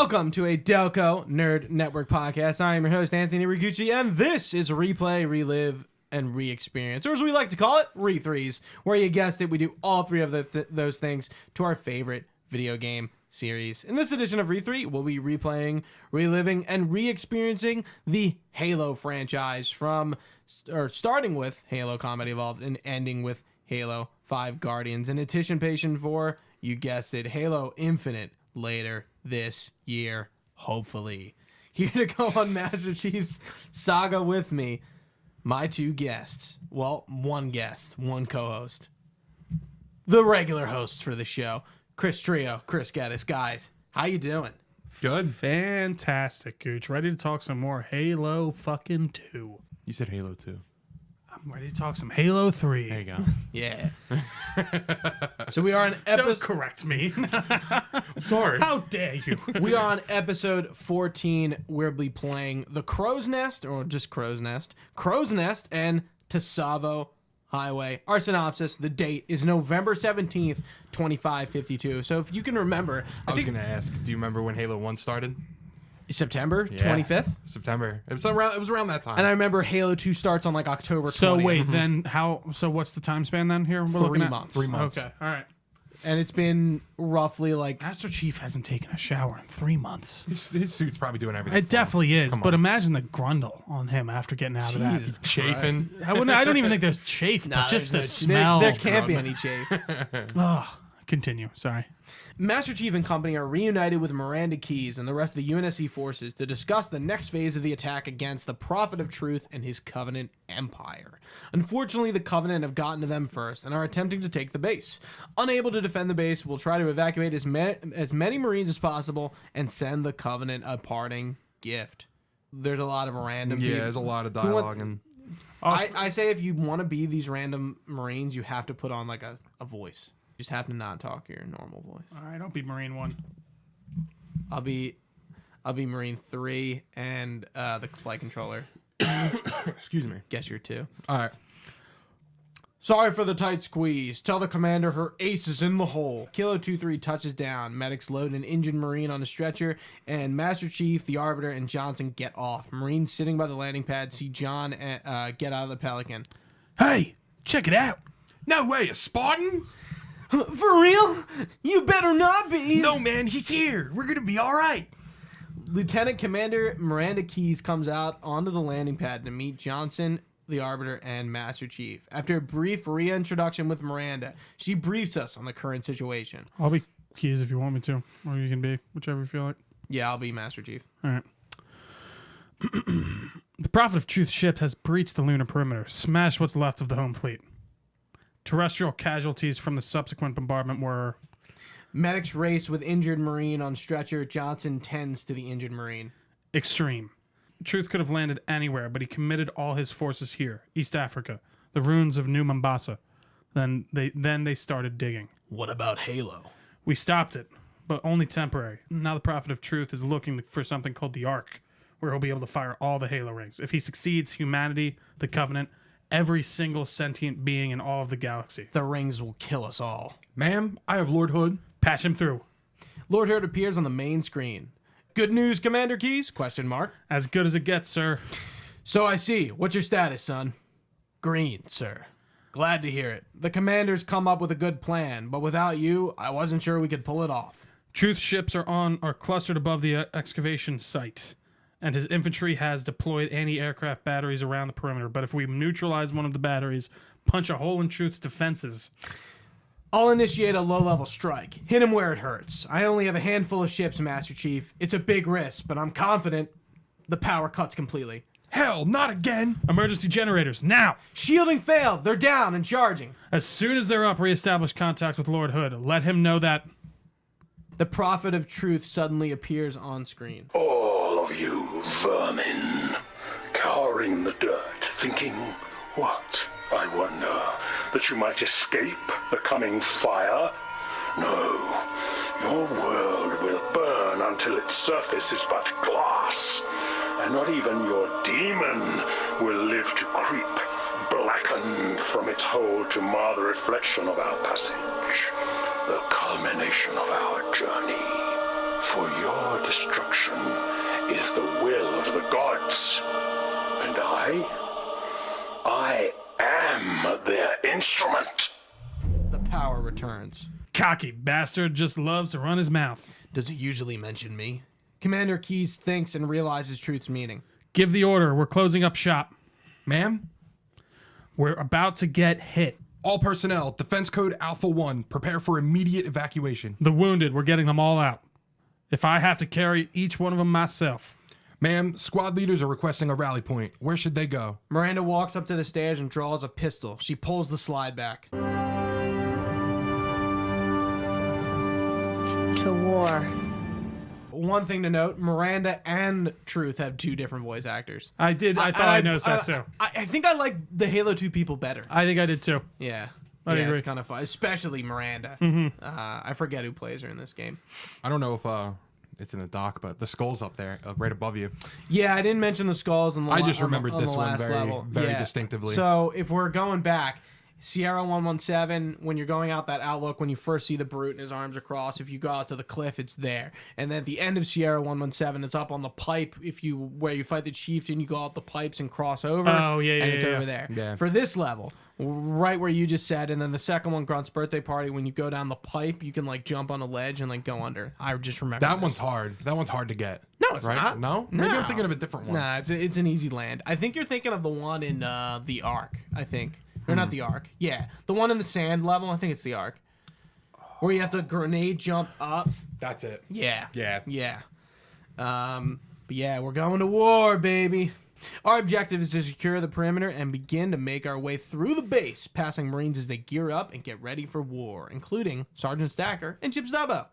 Welcome to a Delco Nerd Network podcast. I am your host, Anthony Rigucci, and this is Replay, Relive, and Re-Experience, or as we like to call it, Re3s, where you guessed it, we do all three of those things to our favorite video game series. In this edition of Re3, we'll be replaying, reliving, and re-experiencing the Halo franchise starting with Halo Combat Evolved and ending with Halo 5 Guardians, in anticipation for, you guessed it, Halo Infinite later this year, hopefully. Here to go on Master Chief's saga with me, my two guests. Well, one guest, one co-host. The regular hosts for the show, Chris Trio, Chris Geddes. Guys, how you doing? Good. Fantastic, Gooch. Ready to talk some more Halo fucking 2. You said Halo 2. I'm ready to talk some Halo 3. There you go. Yeah. So we are on Don't episode... correct me. I'm sorry. How dare you? We are on episode 14. We'll be playing the Crow's Nest, or just Crow's Nest, and Tsavo Highway. Our synopsis, the date is November 17th, 2552. So if you can remember... I was going to ask, do you remember when Halo 1 started? September 25th? September. It was around that time. And I remember Halo 2 starts on like October 20th. So wait, then how... So what's the time span then here? We're looking at 3 months. 3 months. Okay, all right. And it's been roughly like... Master Chief hasn't taken a shower in 3 months. His suit's probably doing everything. It definitely is, Come but on. imagine the grundle on him after getting out of that. Jesus Chafing. I don't even think there's chafe, but just the there's smell. There can't be any chafe. Continue, sorry. Master Chief and company are reunited with Miranda Keyes and the rest of the UNSC forces to discuss the next phase of the attack against the Prophet of Truth and his Covenant Empire. Unfortunately, the Covenant have gotten to them first and are attempting to take the base. Unable to defend the base, we'll try to evacuate as many Marines as possible and send the Covenant a parting gift. There's a lot of random... Yeah, there's a lot of dialogue. And I say if you want to be these random Marines, you have to put on like a voice. You just have to not talk your normal voice. All right, don't be Marine 1. I'll be Marine 3 and the flight controller. excuse me. Guess you're 2. All right. Sorry for the tight squeeze. Tell the commander her ace is in the hole. Kilo 2-3 touches down. Medics load an injured Marine on a stretcher, and Master Chief, the Arbiter, and Johnson get off. Marines sitting by the landing pad see John get out of the Pelican. Hey, check it out. No way, a Spartan? For real? You better not be. No, man, he's here. We're going to be all right. Lieutenant Commander Miranda Keyes comes out onto the landing pad to meet Johnson, the Arbiter, and Master Chief. After a brief reintroduction with Miranda, she briefs us on the current situation. I'll be Keys if you want me to, or you can be, whichever you feel like. Yeah, I'll be Master Chief. All right. The Prophet of Truth ship has breached the lunar perimeter, smashed what's left of the home fleet. Terrestrial casualties from the subsequent bombardment were... Medics race with injured Marine on stretcher. Johnson tends to the injured Marine. Extreme. Truth could have landed anywhere, but he committed all his forces here, East Africa, the ruins of New Mombasa. Then they started digging. What about Halo? We stopped it, but only temporary. Now the Prophet of Truth is looking for something called the Ark, where he'll be able to fire all the Halo rings. If he succeeds, humanity, the Covenant, every single sentient being in all of the galaxy. The rings will kill us all. Ma'am, I have Lord Hood. Patch him through. Lord Hood appears on the main screen. Good news, Commander Keyes? ? As good as it gets, sir. So I see. What's your status, son? Green, sir. Glad to hear it. The commander's come up with a good plan, but without you, I wasn't sure we could pull it off. Truth ships are clustered above the excavation site, and his infantry has deployed anti-aircraft batteries around the perimeter. But if we neutralize one of the batteries, punch a hole in Truth's defenses... I'll initiate a low-level strike. Hit him where it hurts. I only have a handful of ships, Master Chief. It's a big risk, but I'm confident the power cuts completely. Hell, not again. Emergency generators, now! Shielding failed. They're down and charging. As soon as they're up, reestablish contact with Lord Hood. Let him know that... The Prophet of Truth suddenly appears on screen. All of you vermin, cowering in the dirt, thinking, what, I wonder, that you might escape the coming fire? No, your world will burn until its surface is but glass, and not even your demon will live to creep, blackened from its hole to mar the reflection of our passage, the culmination of our journey. For your destruction is the will of the gods. And I am their instrument. The power returns. Cocky bastard just loves to run his mouth. Does it usually mention me? Commander Keyes thinks and realizes Truth's meaning. Give the order. We're closing up shop. Ma'am? We're about to get hit. All personnel, Defense Code Alpha 1, prepare for immediate evacuation. The wounded, we're getting them all out. If I have to carry each one of them myself. Ma'am, squad leaders are requesting a rally point. Where should they go? Miranda walks up to the stairs and draws a pistol. She pulls the slide back. To war. One thing to note, Miranda and Truth have two different voice actors. I thought I noticed that too. I think I like the Halo 2 people better. I think I did too. Yeah. I agree. It's kind of fun, especially Miranda. I forget who plays her in this game. I don't know if it's in the dock, but the skull's up there, right above you. Yeah, I didn't mention the skulls on the I just on the- remembered on this the one last very, level. very distinctively. So if we're going back, Sierra 117, when you're going out that outlook, when you first see the Brute and his arms are crossed, if you go out to the cliff, it's there. And then at the end of Sierra 117, it's up on the pipe. Where you fight the chieftain, you go up the pipes and cross over. Oh, yeah, and it's yeah. over there. Yeah. For this level, right where you just said, and then the second one, Grunt's birthday party, when you go down the pipe, you can like jump on a ledge and like go under. I just remember That this. one's hard. That one's hard to get. No, it's right? not. No? Maybe I'm thinking of a different one. Nah, it's an easy land. I think you're thinking of the one in the Ark, I think. Or not the Ark. Yeah. The one in the sand level, I think it's the Ark. Where you have to grenade jump up. That's it. Yeah. Yeah. Yeah. But yeah, we're going to war, baby. Our objective is to secure the perimeter and begin to make our way through the base, passing Marines as they gear up and get ready for war, including Sergeant Stacker and Chip Tsavo.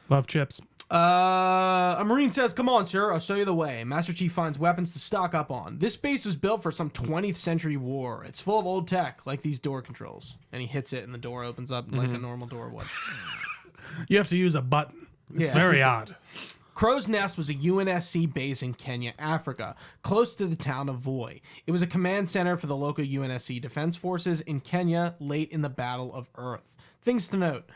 Love chips. A Marine says, "Come on, sir, I'll show you the way." Master Chief finds weapons to stock up on. This base was built for some 20th century war. It's full of old tech, like these door controls. And he hits it and the door opens up like a normal door would. You have to use a button. It's Yeah. very odd. Crow's Nest was a UNSC base in Kenya, Africa, close to the town of Voi. It was a command center for the local UNSC defense forces in Kenya late in the Battle of Earth. Things to note.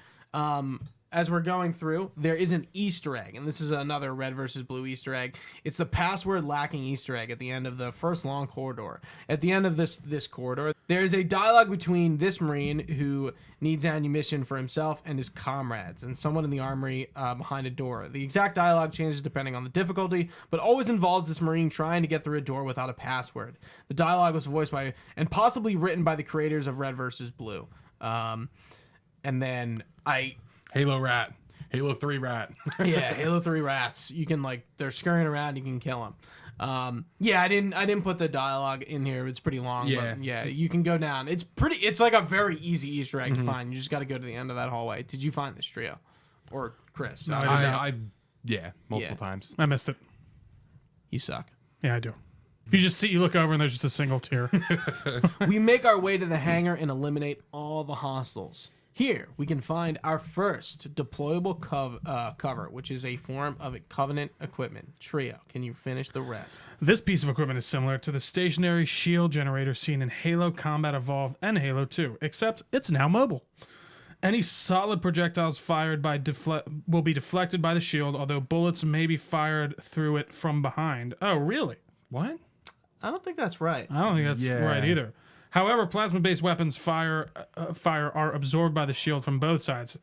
As we're going through, there is an Easter egg, and this is another red versus blue Easter egg. It's the password lacking Easter egg at the end of the first long corridor. At the end of this corridor, there's a dialogue between this Marine who needs ammunition for himself and his comrades, and someone in the armory behind a door. The exact dialogue changes depending on the difficulty, but always involves this Marine trying to get through a door without a password. The dialogue was voiced by, and possibly written by, the creators of Red versus Blue. And then Halo Rat. Halo 3 Rat. yeah, Halo 3 rats. You can they're scurrying around. You can kill them. Yeah, I didn't put the dialogue in here. It's pretty long. Yeah. But yeah, you can go down. It's like a very easy Easter egg to find. You just got to go to the end of that hallway. Did you find this trio, or Chris? No, Yeah, multiple Yeah. times. I missed it. You suck. Yeah, I do. You look over and there's just a single tear. We make our way to the hangar and eliminate all the hostiles. Here, we can find our first deployable cover, which is a form of Covenant equipment. Trio, can you finish the rest? This piece of equipment is similar to the stationary shield generator seen in Halo Combat Evolved and Halo 2, except it's now mobile. Any solid projectiles fired by will be deflected by the shield, although bullets may be fired through it from behind. Oh, really? What? I don't think that's right. I don't think that's Yeah. right either. However, plasma-based weapons fire are absorbed by the shield from both sides.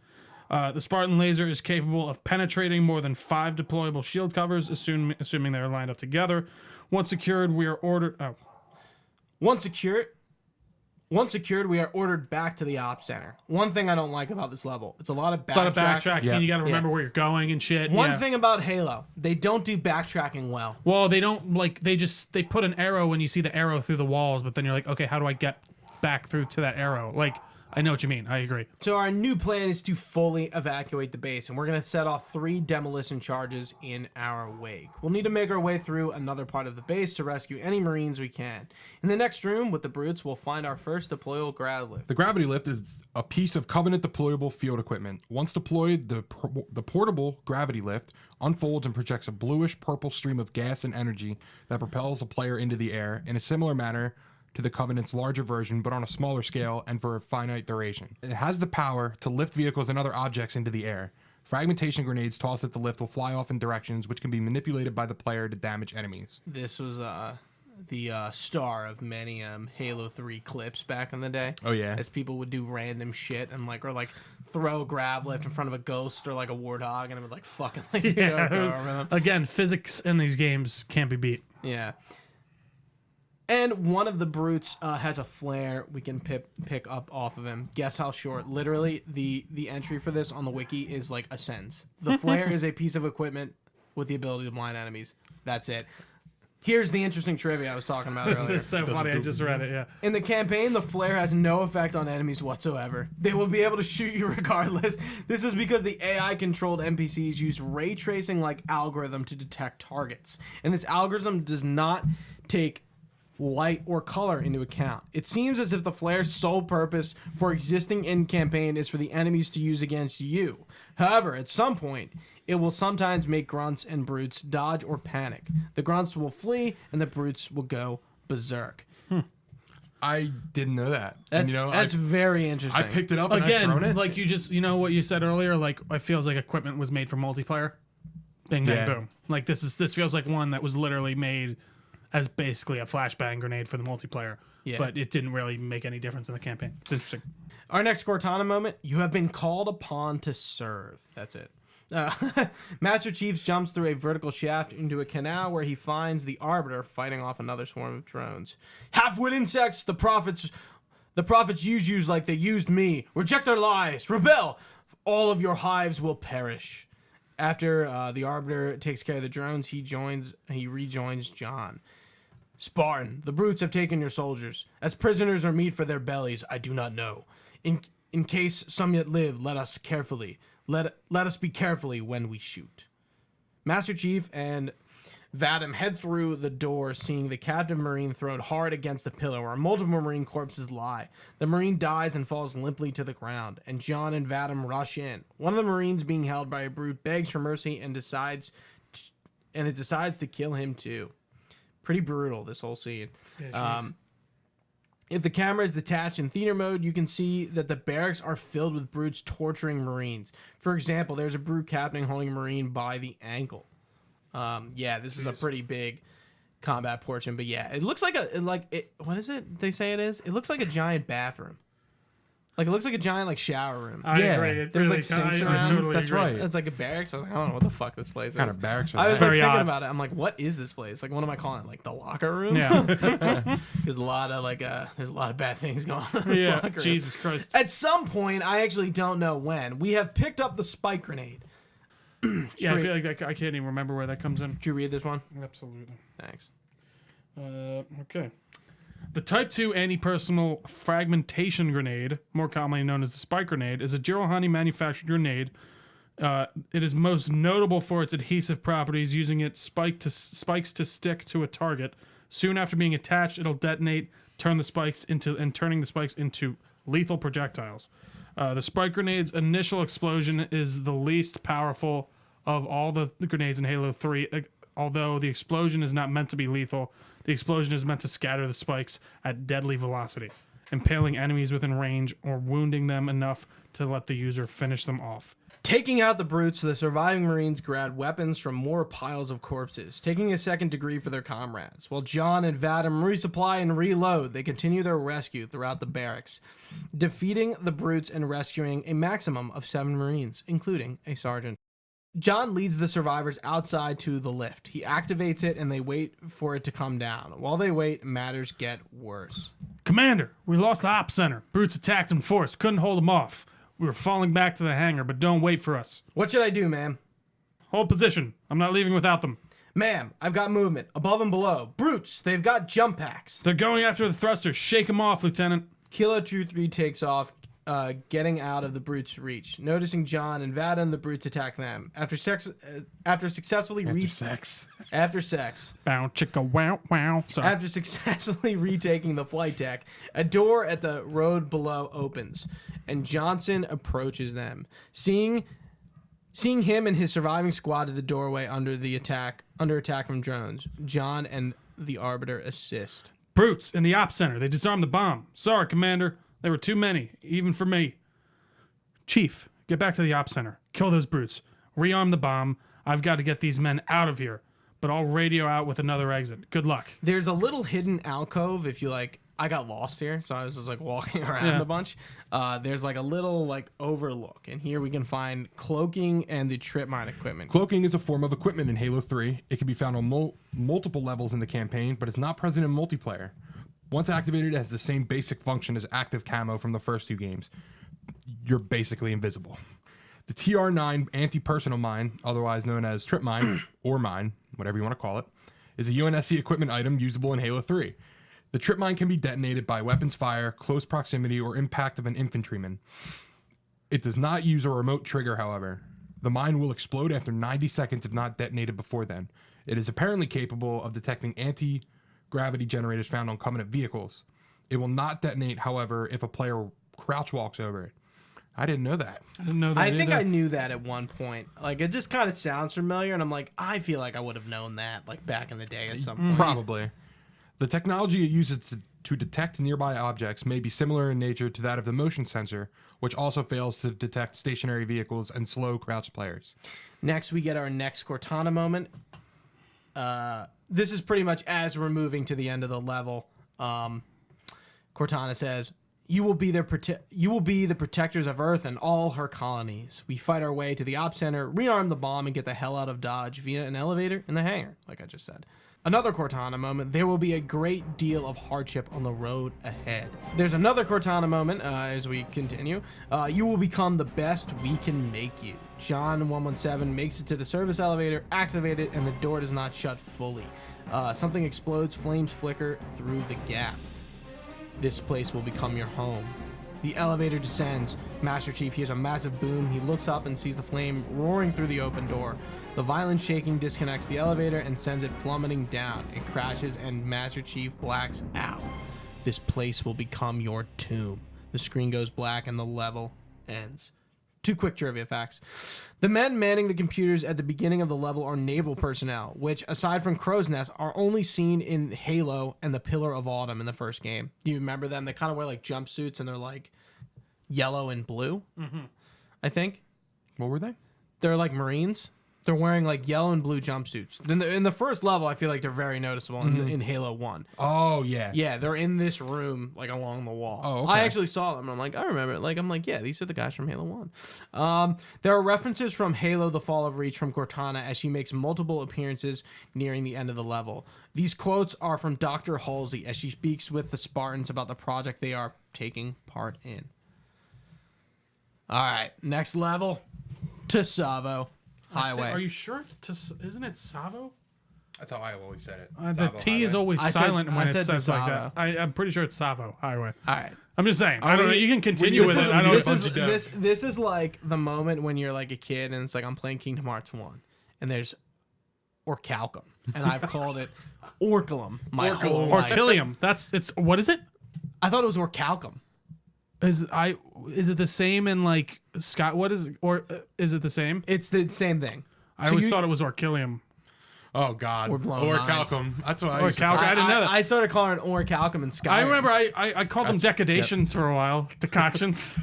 The Spartan laser is capable of penetrating more than 5 deployable shield covers, assuming they are lined up together. Once secured, we are ordered. Oh, Once secured, we are ordered back to the ops center. One thing I don't like about this level, it's a lot of it's not a backtrack. Yeah. You got to remember where you're going and shit. One yeah. thing about Halo, they don't do backtracking well. Well, they don't they put an arrow when you see the arrow through the walls, but then you're like, okay, how do I get back through to that arrow? Like, I know what you mean. I agree. So our new plan is to fully evacuate the base, and we're going to set off 3 demolition charges in our wake. We'll need to make our way through another part of the base to rescue any Marines we can. In the next room with the Brutes, we'll find our first deployable grab lift. The gravity lift is a piece of Covenant deployable field equipment. Once deployed, the portable gravity lift unfolds and projects a bluish-purple stream of gas and energy that propels a player into the air in a similar manner to the Covenant's larger version, but on a smaller scale and for a finite duration. It has the power to lift vehicles and other objects into the air. Fragmentation grenades tossed at the lift will fly off in directions which can be manipulated by the player to damage enemies. This was the star of many Halo 3 clips back in the day. Oh, yeah. As people would do random shit and or throw a grav lift in front of a ghost or like a warthog, and it would fucking go over them. Again, physics in these games can't be beat. Yeah. And one of the brutes has a flare we can pick up off of him. Guess how short? Literally, the entry for this on the wiki is like a sentence. The flare is a piece of equipment with the ability to blind enemies. That's it. Here's the interesting trivia I was talking about This earlier. is so funny. I just read it, yeah. In the campaign, the flare has no effect on enemies whatsoever. They will be able to shoot you regardless. This is because the AI-controlled NPCs use ray tracing-like algorithm to detect targets. And this algorithm does not take light or color into account. It seems as if the flare's sole purpose for existing in campaign is for the enemies to use against you. However, at some point, it will sometimes make grunts and brutes dodge or panic. The grunts will flee and the brutes will go berserk. I didn't know that. That's, And, that's very interesting. I picked it up and I've thrown Again, it. like you just, what you said earlier, it feels like equipment was made for multiplayer. Bing, bang, Yeah. boom. Like this feels like one that was literally made as basically a flashbang grenade for the multiplayer. Yeah. But it didn't really make any difference in the campaign. It's interesting. Our next Cortana moment, you have been called upon to serve. That's it. Master Chief jumps through a vertical shaft into a canal where he finds the Arbiter fighting off another swarm of drones. Half-wit insects, the prophets use you like they used me. Reject their lies. Rebel. All of your hives will perish. After the Arbiter takes care of the drones, he rejoins John. Spartan, the brutes have taken your soldiers. As prisoners or meat for their bellies, I do not know. In case some yet live, let us be carefully when we shoot. Master Chief and Vadim head through the door, seeing the captive Marine thrown hard against the pillar where multiple Marine corpses lie. The Marine dies and falls limply to the ground, and John and Vadim rush in. One of the Marines, being held by a brute, begs for mercy and decides to kill him too. Pretty brutal, this whole scene. Yeah, If the camera is detached in theater mode, you can see that the barracks are filled with brutes torturing Marines. For example, there's a brute captain holding a Marine by the ankle. Yeah, this is a pretty big combat portion, but yeah, it looks like what is it they say it is? It looks like a giant bathroom. Like, it looks like a giant, shower room. I Yeah, agree. It there's, really sinks I around. totally That's agree. right. It's like a barracks. I was like, I don't know what the fuck this place is. What kind of barracks are I was that? Very thinking odd. about it. I'm like, what is this place? Like, what am I calling it? The locker room? Yeah. There's a lot of there's a lot of bad things going on in this Yeah. locker room. Jesus Christ. At some point, I actually don't know when, we have picked up the spike grenade. Yeah, I feel like I can't even remember where that comes in. Did you read this one? Absolutely. Thanks. Okay. The Type 2 anti-personal fragmentation grenade, more commonly known as the spike grenade, is a Jirohani manufactured grenade. It is most notable for its adhesive properties, using its spikes to stick to a target. Soon after being attached, it'll detonate, turning the spikes into lethal projectiles. The spike grenade's initial explosion is the least powerful of all the grenades in Halo 3, although the explosion is not meant to be lethal. The explosion is meant to scatter the spikes at deadly velocity, impaling enemies within range or wounding them enough to let the user finish them off. Taking out the brutes, the surviving Marines grab weapons from more piles of corpses, taking a second degree for their comrades. While John and Vadim resupply and reload, they continue their rescue throughout the barracks, defeating the brutes and rescuing a maximum of 7 Marines, including a sergeant. John leads the survivors outside to the lift. He activates it and they wait for it to come down. While they wait, matters get worse. Commander, we lost the op center. Brutes attacked in force. Couldn't hold them off. We were falling back to the hangar, but don't wait for us. What should I do, ma'am? Hold position. I'm not leaving without them. Ma'am, I've got movement, above and below. Brutes, they've got jump packs. They're going after the thrusters. Shake them off, Lieutenant. Kilo 2-3 takes off, getting out of the brutes' reach. Noticing John and Vadim, the brutes attack them. After successfully After sex. Bow, chicka, wow, wow. Sorry. After successfully retaking the flight deck, a door at the road below opens, and Johnson approaches them. Seeing him and his surviving squad at the doorway under attack from drones, John and the Arbiter assist. Brutes in the op center. They disarmed the bomb. Sorry, Commander. There were too many, even for me. Chief, Get back to the op center. Kill those brutes. Rearm the bomb. I've got to get these men out of here. But I'll radio out with another exit. Good luck. There's a little hidden alcove if you like. I got lost here, so I was just like walking around a bunch. There's like a little like overlook, and here we can find cloaking and the Tripmine equipment. Cloaking is a form of equipment in Halo 3. It can be found on multiple levels in the campaign, but it's not present in multiplayer. Once activated, it has the same basic function as active camo from the first 2 games. You're basically invisible. The TR9 anti-personnel mine, otherwise known as Tripmine, or mine, whatever you want to call it, is a UNSC equipment item usable in Halo 3. The Tripmine can be detonated by weapons fire, close proximity, or impact of an infantryman. It does not use a remote trigger, however. The mine will explode after 90 seconds if not detonated before then. It is apparently capable of detecting anti-gravity generators found on Covenant vehicles. It will not detonate, however, if a player crouch walks over it. I didn't know that. I didn't know that. I think either. I knew that at one point. Like, it just kind of sounds familiar, and I'm like, I feel like I would have known that, like, back in the day at some point. Probably. The technology it uses to detect nearby objects may be similar in nature to that of the motion sensor, which also fails to detect stationary vehicles and slow crouched players. Next, we get our next Cortana moment. This is pretty much as we're moving to the end of the level. Cortana says, You will be the protectors of Earth and all her colonies. We fight our way to the op center, rearm the bomb, and get the hell out of Dodge via an elevator in the hangar, like I just said. Another Cortana moment. There will be a great deal of hardship on the road ahead. There's another Cortana moment as we continue. You will become the best we can make you. John 117 makes it to the service elevator, activated, and the door does not shut fully. Something explodes, flames flicker through the gap. This place will become your home. The elevator descends. Master Chief hears a massive boom. He looks up and sees the flame roaring through the open door. The violent shaking disconnects the elevator and sends it plummeting down. It crashes and Master Chief blacks out. This place will become your tomb. The screen goes black and the level ends. 2 quick trivia facts. The men manning the computers at the beginning of the level are naval personnel, which, aside from Crow's Nest, are only seen in Halo and the Pillar of Autumn in the first game. Do you remember them? They kind of wear like jumpsuits and they're like yellow and blue, I think. What were they? They're like Marines. They're wearing like yellow and blue jumpsuits. In the first level, I feel like they're very noticeable in Halo 1. Oh, yeah. Yeah, they're in this room, like along the wall. Oh, okay. I actually saw them. And I'm like, I remember it. Like, I'm like, yeah, these are the guys from Halo 1. There are references from Halo: The Fall of Reach from Cortana as she makes multiple appearances nearing the end of the level. These quotes are from Dr. Halsey as she speaks with the Spartans about the project they are taking part in. All right, next level to Tsavo Highway. Are you sure isn't it Tsavo? That's how I always said it. The T is always silent when it says like Tsavo. that. I'm pretty sure it's Tsavo Highway. All right. I'm just saying. I don't know. You can continue with it. I don't know. This is like the moment when you're like a kid and it's like I'm playing Kingdom Hearts 1 and there's Orichalcum and I've called it Orichalum my whole life. Orchilium. What is it? I thought it was Orichalcum. Is it the same in like Scott? What is is it the same? It's the same thing. I always thought it was Orchilium. Oh God. We're blowing minds. Orichalcum. That's what I Or used to Calcum. I didn't know that. I started calling it Orichalcum and Skyrim. I remember I called them decadations for a while. Decoctions.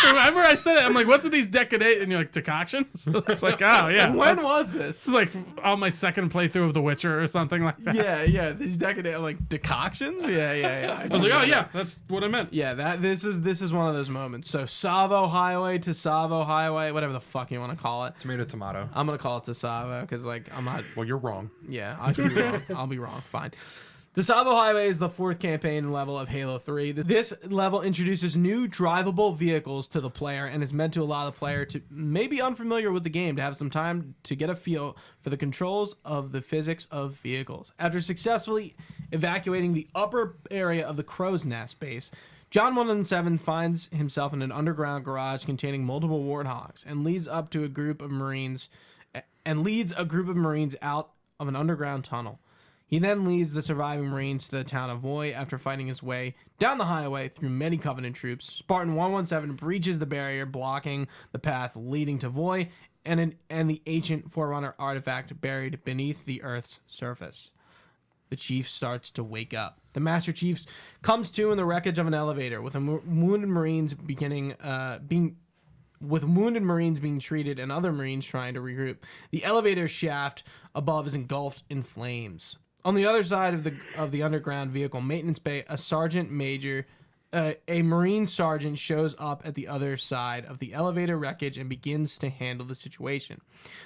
Remember I said it? I'm like, what's with these decadate? And you're like, decoctions? It's like, oh, yeah. When was this? This is like on my second playthrough of The Witcher or something like that. Yeah. These decadate, like, decoctions? Yeah. I was like, oh, yeah, that's what I meant. Yeah, this is one of those moments. So, Tsavo Highway to Tsavo Highway, whatever the fuck you want to call it. Tomato. I'm going to call it to Tsavo because, like, I'm not... Well, you're wrong. Yeah, I could be wrong. I'll be wrong. Fine. The Tsavo Highway is the 4th campaign level of Halo 3. This level introduces new drivable vehicles to the player and is meant to allow the player to maybe unfamiliar with the game to have some time to get a feel for the controls of the physics of vehicles. After successfully evacuating the upper area of the Crow's Nest base, John 117 finds himself in an underground garage containing multiple warthogs and leads a group of Marines out of an underground tunnel. He then leads the surviving Marines to the town of Voy after fighting his way down the highway through many Covenant troops. Spartan 117 breaches the barrier, blocking the path leading to Voy and the ancient Forerunner artifact buried beneath the Earth's surface. The Chief starts to wake up. The Master Chief comes to in the wreckage of an elevator with wounded Marines being with wounded Marines being treated and other Marines trying to regroup. The elevator shaft above is engulfed in flames. On the other side of the underground vehicle maintenance bay, a Marine sergeant shows up at the other side of the elevator wreckage and begins to handle the situation.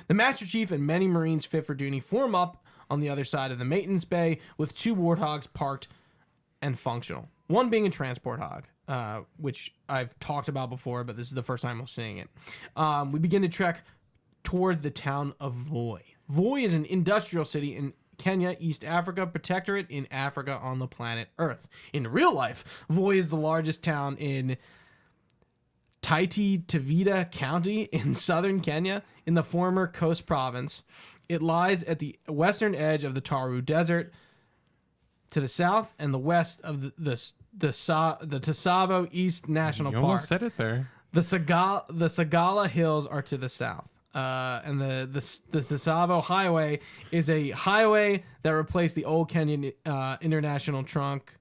The Master Chief and many Marines fit for duty form up on the other side of the maintenance bay with 2 Warthogs parked and functional. One being a transport hog, which I've talked about before, but this is the first time we're seeing it. We begin to trek toward the town of Voi. Voi is an industrial city in Kenya, East Africa, protectorate in Africa on the planet Earth. In real life, Voi is the largest town in Taita Taveta County in southern Kenya, in the former Coast Province. It lies at the western edge of the Taru Desert to the south and the west of the Tsavo East National You Park. almost said it there. The Sagala Hills are to the south. And the Tsavo Highway is a highway that replaced the old Kenyan International Trunk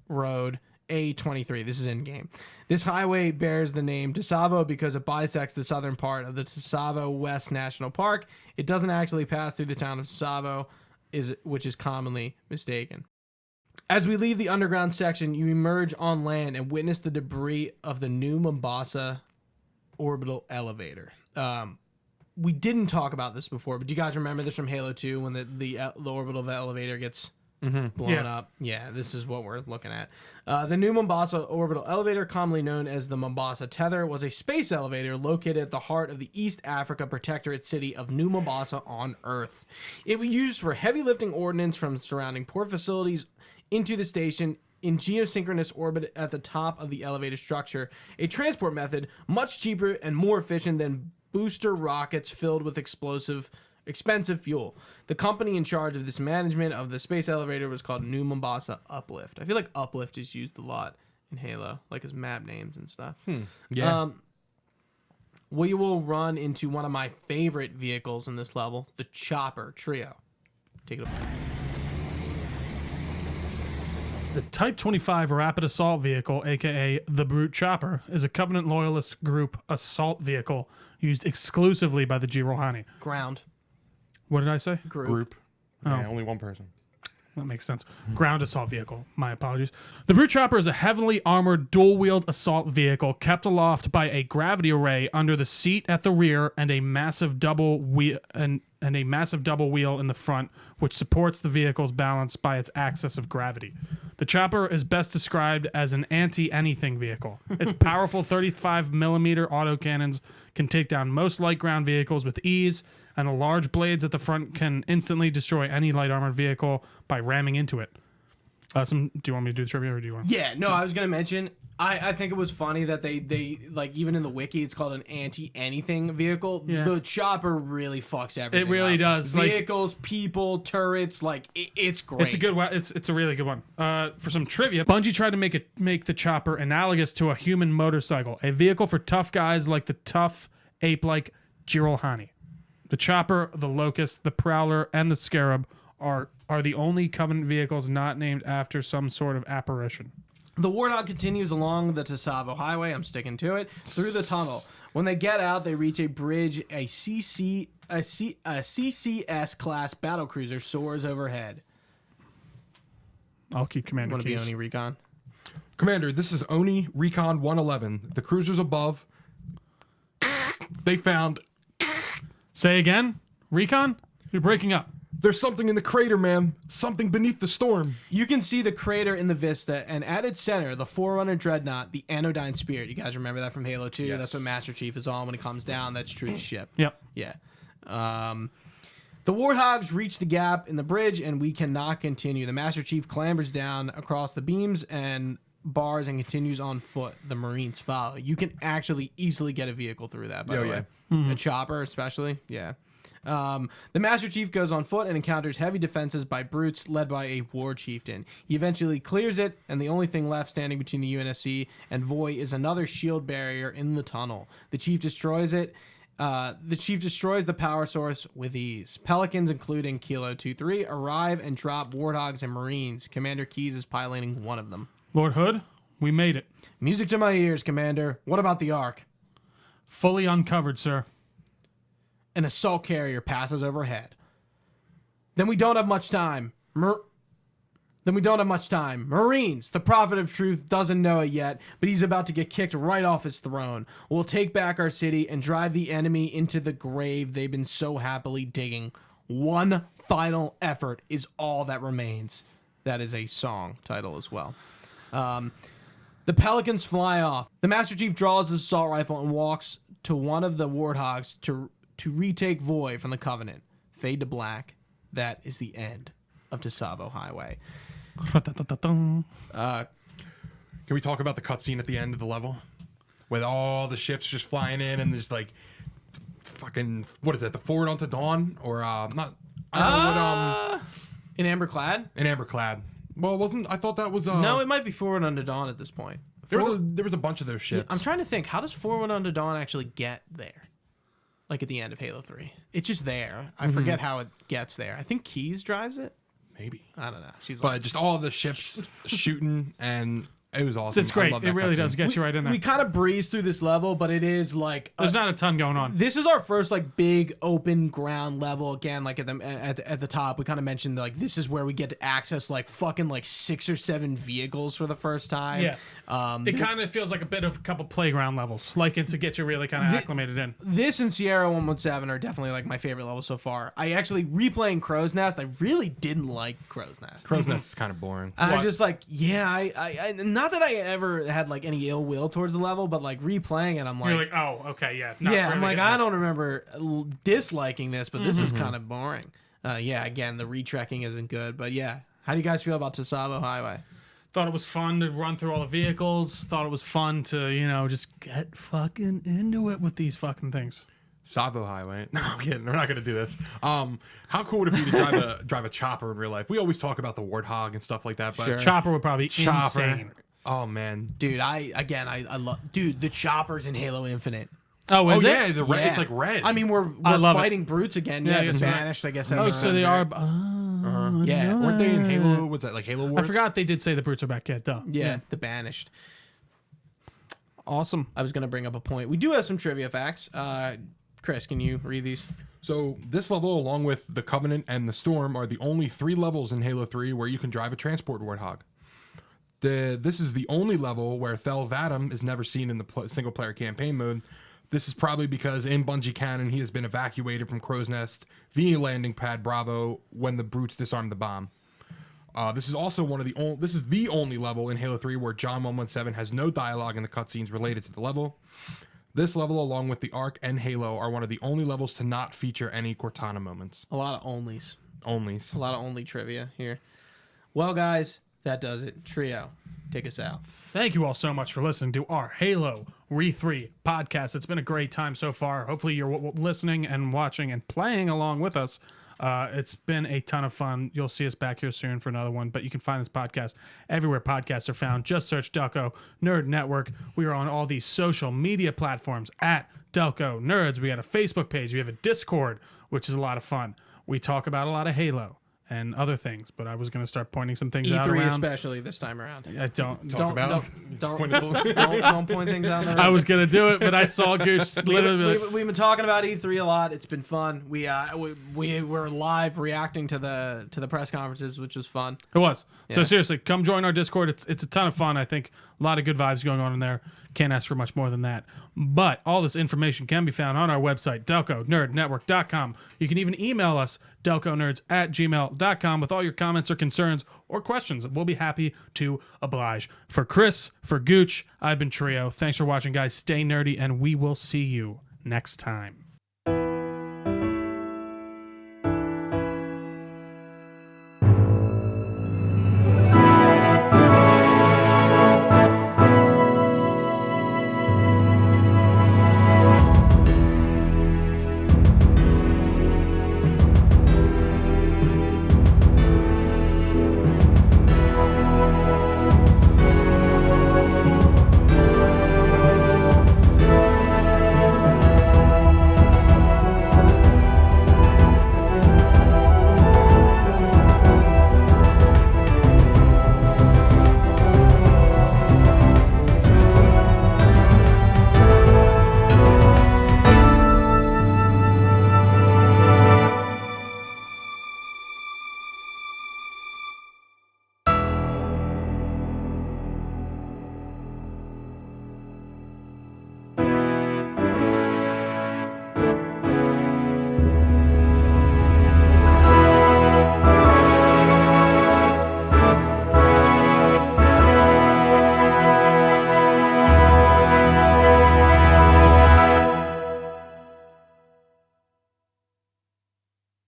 Road A23. This is in game. This highway bears the name Tsavo because it bisects the southern part of the Tsavo West National Park. It doesn't actually pass through the town of Tsavo, which is commonly mistaken. As we leave the underground section, you emerge on land and witness the debris of the New Mombasa orbital elevator. We didn't talk about this before, but do you guys remember this from Halo 2 when the orbital elevator gets blown up? Yeah, this is what we're looking at. The New Mombasa orbital elevator, commonly known as the Mombasa Tether, was a space elevator located at the heart of the East Africa protectorate city of New Mombasa on Earth. It was used for heavy lifting ordnance from surrounding port facilities into the station in geosynchronous orbit at the top of the elevator structure, a transport method much cheaper and more efficient than booster rockets filled with expensive fuel. The company in charge of this management of the space elevator was called New Mombasa Uplift. I feel like Uplift is used a lot in Halo, like as map names and stuff. Yeah. We will run into one of my favorite vehicles in this level, the Chopper Trio. Take it away. The Type 25 Rapid Assault Vehicle, aka the Brute Chopper, is a Covenant Loyalist Group assault vehicle used exclusively by the Girohani. Ground. What did I say? Group. Yeah, only one person. That makes sense. Ground assault vehicle. My apologies. The Brute Chopper is a heavily armored dual-wheeled assault vehicle kept aloft by a gravity array under the seat at the rear and a massive double wheel and a massive double wheel in the front, which supports the vehicle's balance by its axis of gravity. The Chopper is best described as an anti-anything vehicle. Its powerful 35mm autocannons can take down most light ground vehicles with ease, and the large blades at the front can instantly destroy any light armored vehicle by ramming into it. Do you want me to do the trivia, or do you want? Yeah, no, I was gonna mention. I think it was funny that they like, even in the wiki it's called an anti-anything vehicle. Yeah. The Chopper really fucks everything. It really up. does. Vehicles, people, turrets, it's great. It's a good one. It's a really good one. For some trivia, Bungie tried to make the Chopper analogous to a human motorcycle, a vehicle for tough guys like the tough ape-like Girohani. The Chopper, the Locust, the Prowler, and the Scarab are the only Covenant vehicles not named after some sort of apparition. The Warthog continues along the Tsavo Highway, I'm sticking to it, through the tunnel. When they get out, they reach a bridge. A CCS class battlecruiser soars overhead. I'll keep Commander Want to be Keys. Oni Recon? Commander, this is Oni Recon 111. The cruisers above, they found... Say again? Recon? You're breaking up. There's something in the crater, ma'am. Something beneath the storm. You can see the crater in the vista, and at its center, the Forerunner Dreadnought, the Anodyne Spirit. You guys remember that from Halo 2? Yes. That's what Master Chief is on when he comes down. That's Truth's ship. Yep. Yeah. The Warthogs reach the gap in the bridge, and we cannot continue. The Master Chief clambers down across the beams and bars and continues on foot. The Marines follow. You can actually easily get a vehicle through that, by the way. A chopper, especially. Yeah. The Master Chief goes on foot and encounters heavy defenses by brutes led by a war chieftain. He eventually clears it, and the only thing left standing between the UNSC and Voi is another shield barrier in the tunnel. The Chief destroys it. The Chief destroys the power source with ease. Pelicans, including Kilo 2-3, arrive and drop Warthogs and Marines. Commander Keys is piloting one of them. Lord Hood, we made it. Music to my ears, Commander. What about the Ark? Fully uncovered, sir. An assault carrier passes overhead. Then we don't have much time. Marines, the Prophet of Truth doesn't know it yet, but he's about to get kicked right off his throne. We'll take back our city and drive the enemy into the grave they've been so happily digging. One final effort is all that remains. That is a song title as well. The Pelicans fly off. The Master Chief draws his assault rifle and walks to one of the warthogs to retake Void from the Covenant. Fade to black. That is the end of Tsavo Highway. Can we talk about the cutscene at the end of the level? With all the ships just flying in and there's like fucking, what is that, the Forward Unto Dawn? Or not, I don't know what, In Amberclad? in Amberclad. Well, it wasn't, I thought that was, No, it might be Forward Unto Dawn at this point. there was a bunch of those ships. I'm trying to think, how does Forward Unto Dawn actually get there? Like at the end of Halo 3. It's just there. I forget how it gets there. I think Keys drives it. Maybe. I don't know. She's But like, just all the ships shooting, and it was awesome. It's great. I love It that really cutscene. does get you right in there. we kind of breeze through this level, but it is like There's not a ton going on. this is our first like big open ground level again. Like at the top, we kind of mentioned like this is where we get to access like fucking like 6 or 7 vehicles for the first time. Yeah. It kind of feels like a bit of a couple playground levels, like it to get you really kind of acclimated in. This and Sierra 117 are definitely like my favorite levels so far. I actually replaying Crow's Nest. I really didn't like Crow's Nest. Crow's Nest is kind of boring. And I was Was. just like, yeah, I not that I ever had like any ill will towards the level, but like replaying it, I'm like, You're like, oh, okay, yeah. Not yeah, I'm really like, hitting I it. don't remember disliking this, but this is kind of boring. Yeah, again, the retrekking isn't good, but yeah. How do you guys feel about Tsavo Highway? Thought it was fun to run through all the vehicles. Thought it was fun to, just get fucking into it with these fucking things. Tsavo Highway. No, I'm kidding. We're not gonna do this. How cool would it be to drive a chopper in real life? We always talk about the Warthog and stuff like that, but Sure. Chopper would probably be insane. Oh man. Dude, I love the choppers in Halo Infinite. Oh, is Oh it? yeah, the red. Yeah. It's like red. I mean, we're I love it. fighting brutes again. Yeah, Yeah, I the guess you're right. banished, I guess. Oh, so they are. Yeah, weren't they in Halo? Was that like Halo Wars? I forgot they did say the brutes are back yet, though. Yeah, the banished. Awesome. I was gonna bring up a point. We do have some trivia facts. Chris, can you read these? So this level, along with the Covenant and the Storm, are the only 3 levels in Halo 3 where you can drive a transport Warthog. This is the only level where Thel Vadam is never seen in the single-player campaign mode. This is probably because in Bungie canon, he has been evacuated from Crow's Nest via landing pad Bravo when the brutes disarmed the bomb. This is also this is the only level in Halo 3 where John 117 has no dialogue in the cutscenes related to the level. This level, along with the Ark and Halo, are one of the only levels to not feature any Cortana moments. A lot of onlys. Onlys. A lot of only trivia here. Well, guys, that does it. Trio, take us out. Thank you all so much for listening to our Halo Re3 podcast. It's been a great time so far. Hopefully you're listening and watching and playing along with us. It's been a ton of fun. You'll see us back here soon for another one, but you can find this podcast everywhere podcasts are found. Just search Delco Nerd Network. We are on all these social media platforms at Delco Nerds. We got a Facebook page. We have a Discord, which is a lot of fun. We talk about a lot of Halo and other things, but I was going to start pointing some things out E3 around. especially this time around. I don't. Talk about Don't Point point things out there. I was going to do it, but I saw Goose literally. We've been talking about E3 a lot. It's been fun. We were live reacting to the press conferences, which was fun. It was. So Yeah. seriously, come join our Discord. It's a ton of fun. I think a lot of good vibes going on in there. Can't ask for much more than that. But all this information can be found on our website, DelcoNerdNetwork.com. You can even email us, DelcoNerds@gmail.com, with all your comments or concerns or questions. We'll be happy to oblige. For Chris, for Gooch, I've been Trio. Thanks for watching, guys. Stay nerdy, and we will see you next time.